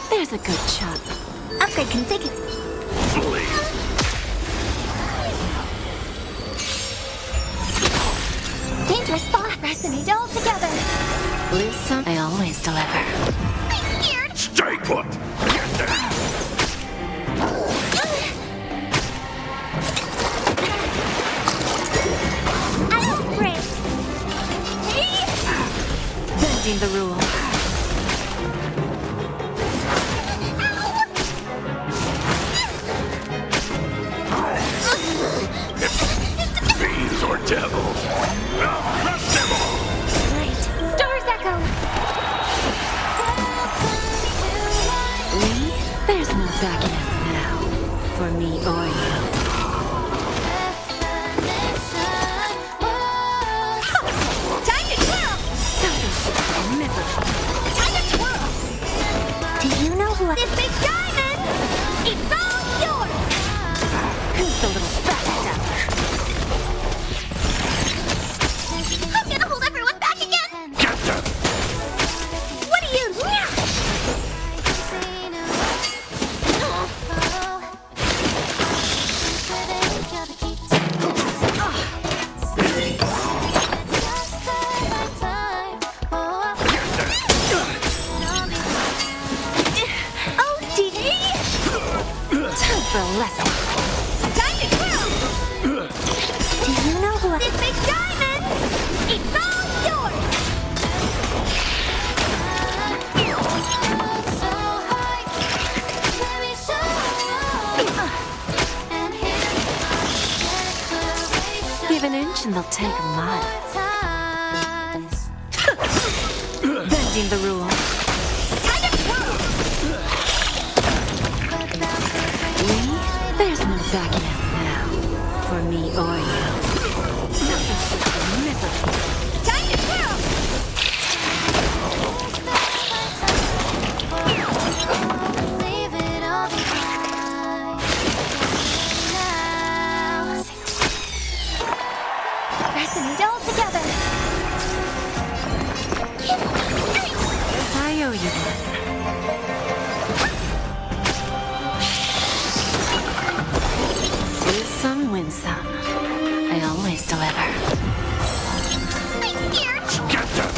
There's a good chunk. Upgrade configured. Dangerous spot. Resonate all together. Lose some, I always deliver. I'm scared. Stay put! Get down! I won't break. Bending the rules. Fiends or devils? I'll crush them all! Right. Stars echo. Lee, there's no backing out now. For me or you. Time to twirl. Something miserable. Time to twirl. Do you know who? This big diamond. It's all yours. Who's the little backstabber? I'm gonna hold everyone back again. Get them! What do you? Oh, Dee. Time for a lesson. Time to twirl. Do you know who? This big diamond. It's all yours. Give an inch and they'll take a mile. Bending the rules. Time to twirl. Lee, there's no backing out now. For me or you. Something miserable. Time to twirl. Leave it all behind. Now. Resonate all together. I owe you one. Lose some, win some. I always deliver. I'm scared. Get them!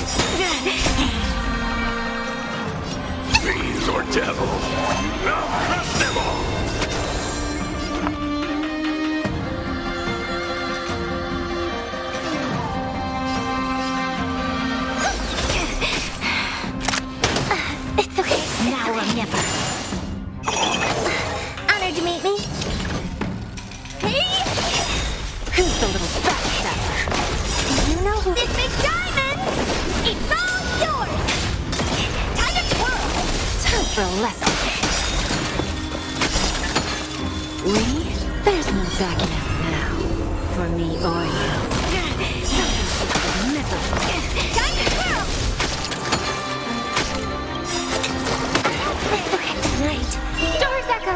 Fiends or devils? I'll crush them all! It's okay. Now or never. Honored to meet me. Hey! Who's the little backstabber? Do you know who? This big diamond! It's all yours! Time to twirl! Time for a lesson. Lee, there's no backing out now. For me or you. Something miserable. Time to twirl! It's okay. Right. Stars echo.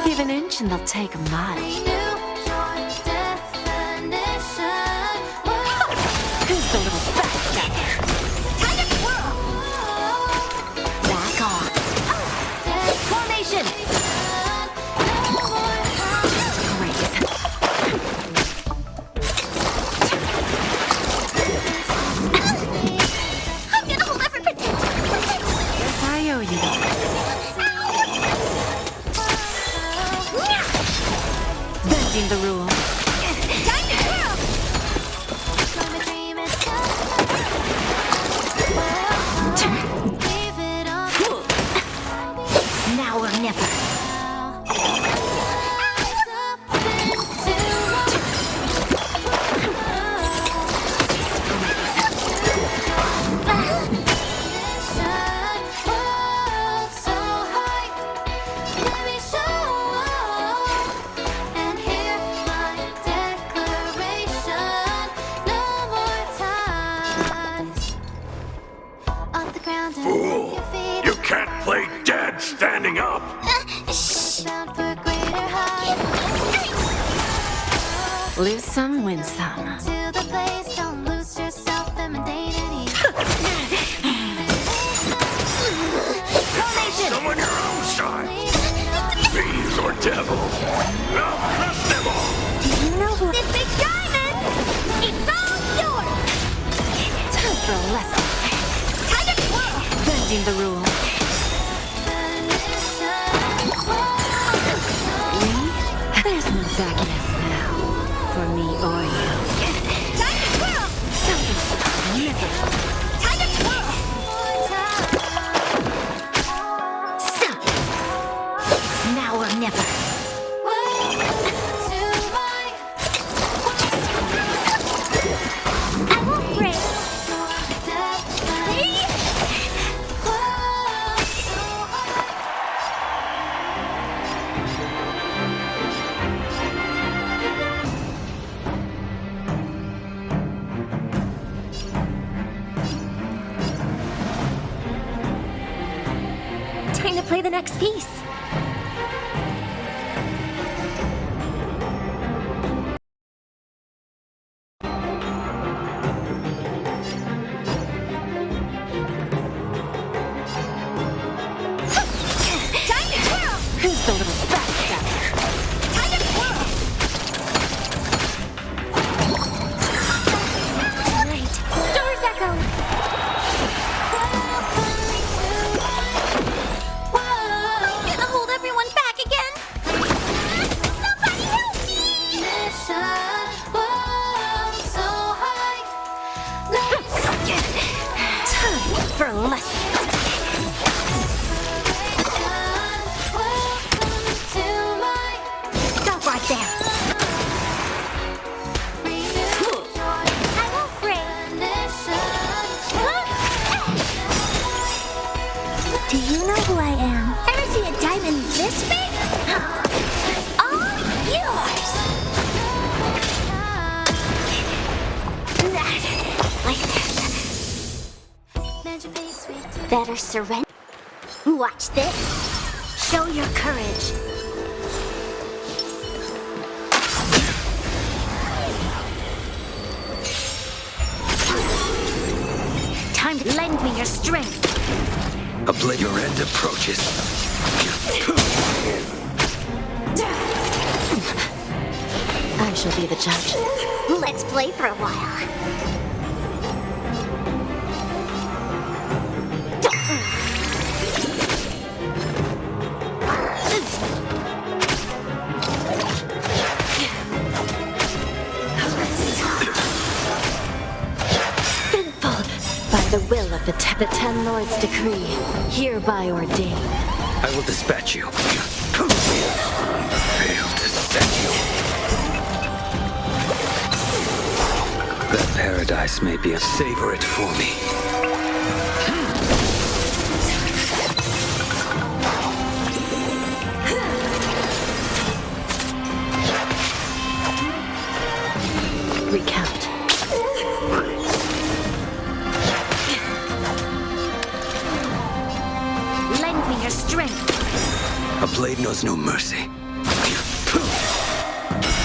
Give an inch and they'll take a mile. Who's the little backstabber? Time to twirl! Back off. Formation! Grace. I'm gonna hold every protect. Yes, I owe you one. Bending the rules. Time to twirl! Now or never. Fool! You can't play dead standing up! Shh. Lose some, win some. To the place, don't lose yourself. changing the rules. There's no backing out now. For me or you. Time to twirl! Something miserable. Time to twirl! Now or never. I won't break. Time to play the next piece. Time to twirl! Who's the little backstabber? Time to twirl! Right. Doors echo! Gonna hold everyone back again? Somebody help me! Time for a lesson. Stop right there! I won't break! Do you know who I am? Ever see a diamond this big? It's all yours! Like this. Better surrender. Watch this. Show your courage. Time to lend me your strength. A blade, your end approaches. I shall be the judge. Let's play for a while. Sinful. By the will of the Ten Lords' decree, hereby ordained. I will dispatch you. Fail to set you. That paradise may be a savor it for me. Recount. Lend me your strength. A blade knows no mercy.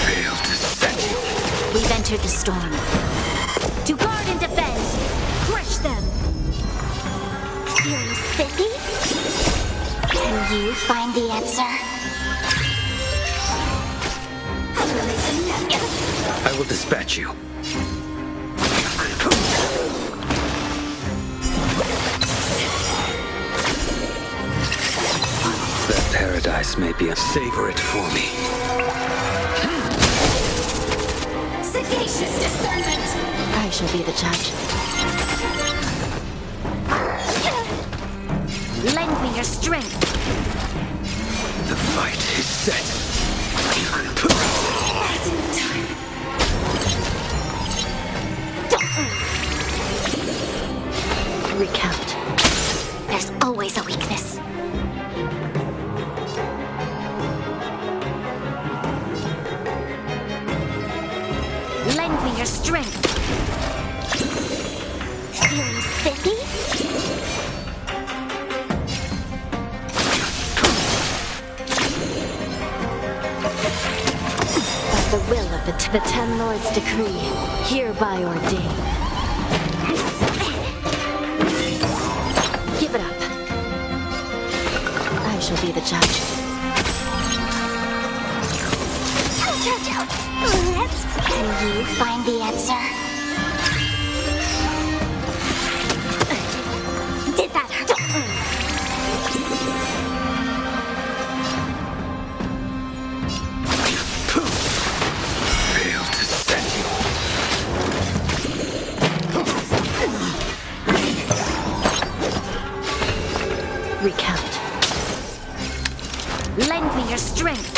Fail to set you. We've entered the storm. To guard and defend. Crush them. Feeling spiffy? Can you find the answer? I will dispatch you. That paradise may be a savor it for me. Sagacious discernment. I shall be the judge. Lend me your strength. The fight is set. Recount. There's always a weakness. Lend me your strength. Feeling spiffy? By the will of the Ten Lords' decree, hereby ordained. Give it up. I shall be the judge. Can you find the answer? Did that hurt? strength.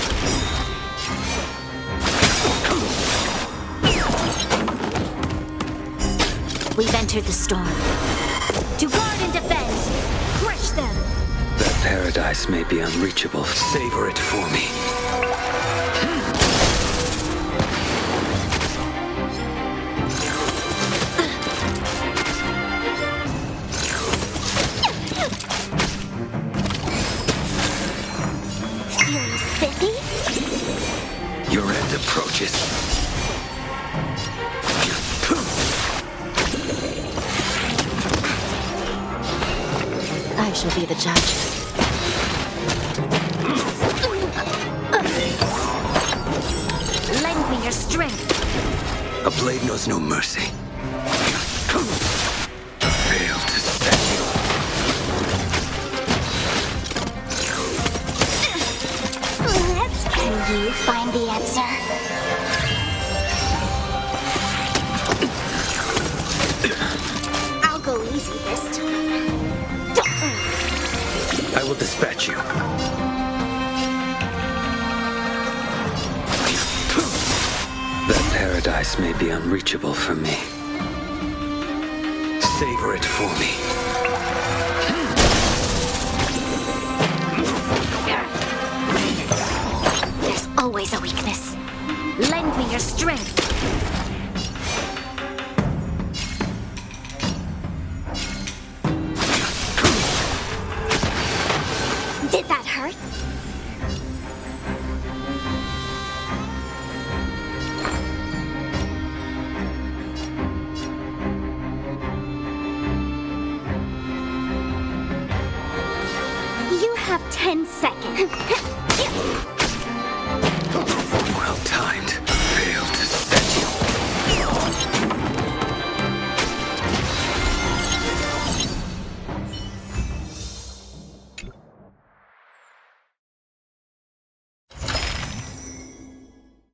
We've entered the storm. To guard and defend! Crush them! That paradise may be unreachable. Savor it for me. You sippy? Your end approaches. I shall be the judge. Lend me your strength. A blade knows no mercy. Fail to set you. Let's can you find the answer? I'll go easy this time. I will dispatch you. That paradise may be unreachable for me. Savor it for me. There's always a weakness. Lend me your strength. Did that hurt? You have 10 seconds.